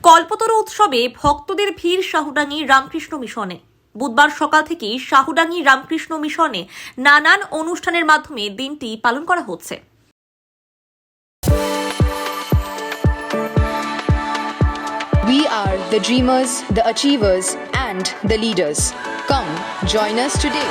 কল্পতরু উৎসবে ভক্তদের ভিড় শাহুডাঙ্গি রামকৃষ্ণ মিশনে। বুধবার সকাল থেকেই শাহুডাঙ্গি রামকৃষ্ণ মিশনে নানান অনুষ্ঠানের মাধ্যমে দিনটি পালন করা হচ্ছে। We are the dreamers, the achievers, and the leaders. Come, join us today.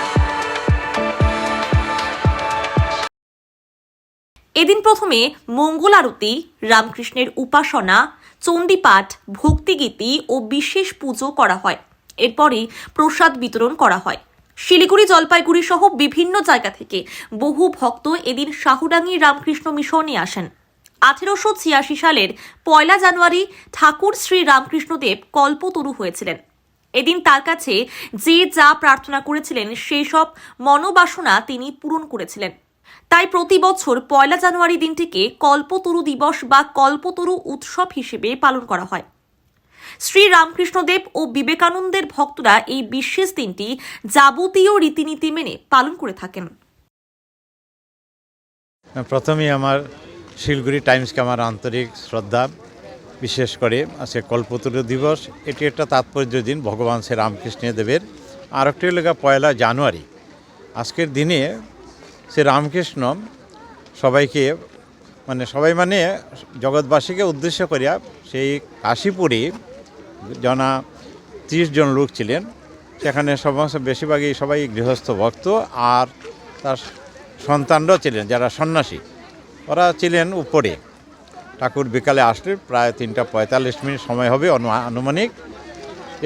এদিন প্রথমে মঙ্গল আরতি, রামকৃষ্ণের উপাসনা, চণ্ডীপাঠ, ভক্তিগীতি ও বিশেষ পুজো করা হয়। এরপরে প্রসাদ বিতরণ করা হয়। শিলিগুড়ি, জলপাইগুড়ি সহ বিভিন্ন জায়গা থেকে বহু ভক্ত এদিন শাহুডাঙ্গি রামকৃষ্ণ মিশনে আসেন। 1886 সালের 1 জানুয়ারি ঠাকুর শ্রী রামকৃষ্ণদেব কল্পতরু হয়েছিলেন। এদিন তার কাছে যে যা প্রার্থনা করেছিলেন সেই সব মনোবাসনা তিনি পূরণ করেছিলেন। তাই প্রতি বছর 1 জানুয়ারি দিনটিকে কল্পতরু দিবস বা কল্পতরু উৎসব হিসেবে পালন করা হয়। শ্রী রামকৃষ্ণদেব ও বিবেকানন্দের ভক্তরা এই বিশেষ দিনটি যাবতীয় রীতিনীতি মেনে পালন করে থাকেন। প্রথমেই আমার শিলিগুড়ি টাইমসকে আমার আন্তরিক শ্রদ্ধা। বিশেষ করে আজকে কল্পতরু দিবস, এটি একটা তাৎপর্য দিন ভগবান শ্রী রামকৃষ্ণ দেবের। আর একটি হল 1 জানুয়ারি। আজকের দিনে শ্রী রামকৃষ্ণ সবাইকে সবাই জগৎবাসীকে উদ্দেশ্য করিয়া সেই কাশীপুরে 30 জন লোক ছিলেন। সেখানে সমস্ত বেশিরভাগই সবাই গৃহস্থ ভক্ত, আর তার সন্তানরাও ছিলেন যারা সন্ন্যাসী। ওরা ছিলেন উপরে। ঠাকুর বিকালে আসলে প্রায় 3:45 সময় হবে আনুমানিক।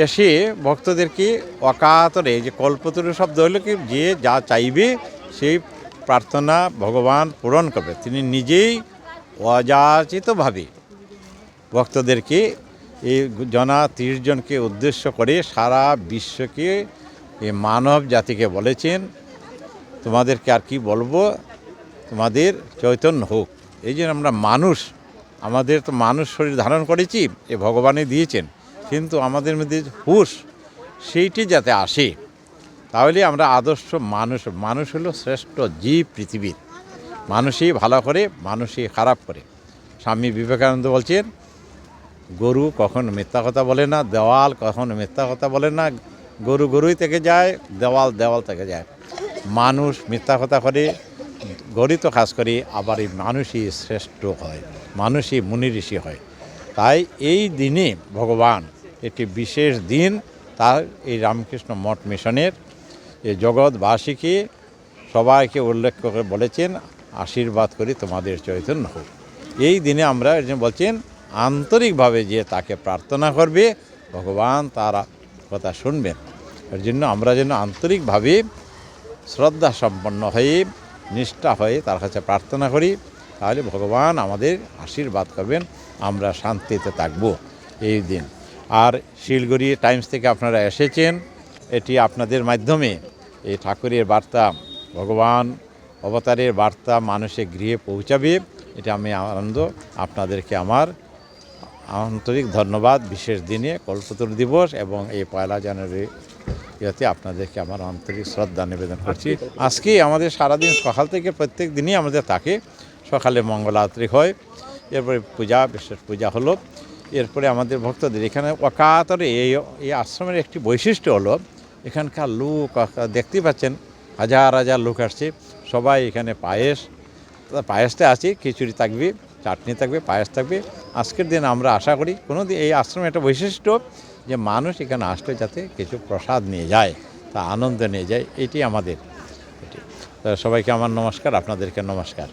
এসে ভক্তদেরকে অকাতরে, যে কল্পতরু শব্দ হলো কি, যে যা চাইবে সেই প্রার্থনা ভগবান পূরণ করবে। তিনি নিজেই অযাচিতভাবে ভক্তদেরকে এই 30 জনকে উদ্দেশ্য করে সারা বিশ্বকে, এই মানব জাতিকে বলেছেন, তোমাদেরকে আর কি বলবো, তোমাদের চৈতন্য হোক। এই যে আমরা মানুষ, আমাদের তো মানুষ শরীর ধারণ করেছি, এ ভগবানে দিয়েছেন, কিন্তু আমাদের মধ্যে হুঁশ সেইটি যাতে আসে, তাহলে আমরা আদর্শ মানুষ হলো শ্রেষ্ঠ জীব পৃথিবীর। মানুষই ভালো করে, মানুষই খারাপ করে। স্বামী বিবেকানন্দ বলছেন, গরু কখনো মিথ্যা কথা বলে না, দেওয়াল কখনো মিথ্যা কথা বলে না। গরু গরুই থেকে যায়, দেওয়াল থেকে যায়। মানুষ মিথ্যা কথা করে, গরু তো খাস করে, আবার এই মানুষই শ্রেষ্ঠ হয়, মানুষই মুনি ঋষি হয়। তাই এই দিনে ভগবান একটি বিশেষ দিন, তার এই রামকৃষ্ণ মঠ মিশনের এই জগৎবাসীকে সবাইকে উল্লেখ করে বলেছেন, আশীর্বাদ করি তোমাদের চৈতন্য হোক। এই দিনে আমরা বলছেন আন্তরিকভাবে যে তাকে প্রার্থনা করবে, ভগবান তার কথা শুনবেন। এর জন্য আমরা যেন আন্তরিকভাবে শ্রদ্ধা সম্পন্ন হয়ে, নিষ্ঠা হয়ে তার কাছে প্রার্থনা করি, তাহলে ভগবান আমাদের আশীর্বাদ করবেন, আমরা শান্তিতে থাকব এই দিন। আর শিলিগুড়ি টাইমস থেকে আপনারা এসেছেন, এটি আপনাদের মাধ্যমে এই ঠাকুরের বার্তা, ভগবান অবতারের বার্তা মানুষের গৃহে পৌঁছাবে। এটা আমি আনন্দ। আপনাদেরকে আমার আন্তরিক ধন্যবাদ। বিশেষ দিনে কল্পতরু দিবস এবং এই 1 জানুয়ারি আপনাদেরকে আমার আন্তরিক শ্রদ্ধা নিবেদন করছি। আজকে আমাদের সারাদিন সকাল থেকে প্রত্যেক দিনই আমাদের থাকে। সকালে মঙ্গল আরতি হয়, এরপরে বিশেষ পূজা হলো। এরপরে আমাদের ভক্তদের এখানে অকাতরে এই আশ্রমের একটি বৈশিষ্ট্য হলো, এখানকার লোক দেখতে পাচ্ছেন, হাজার হাজার লোক আসছে। সবাই এখানে পায়েসটা আছে, খিচুড়ি থাকবে, চাটনি থাকবে, পায়েস থাকবে। আজকের দিন আমরা আশা করি এই আশ্রমের একটা বৈশিষ্ট্য, যে মানুষ এখানে আসলে যাতে কিছু প্রসাদ নিয়ে যায়, তা আনন্দ নিয়ে যায়, এটি আমাদের। সবাইকে আমার নমস্কার, আপনাদেরকে নমস্কার।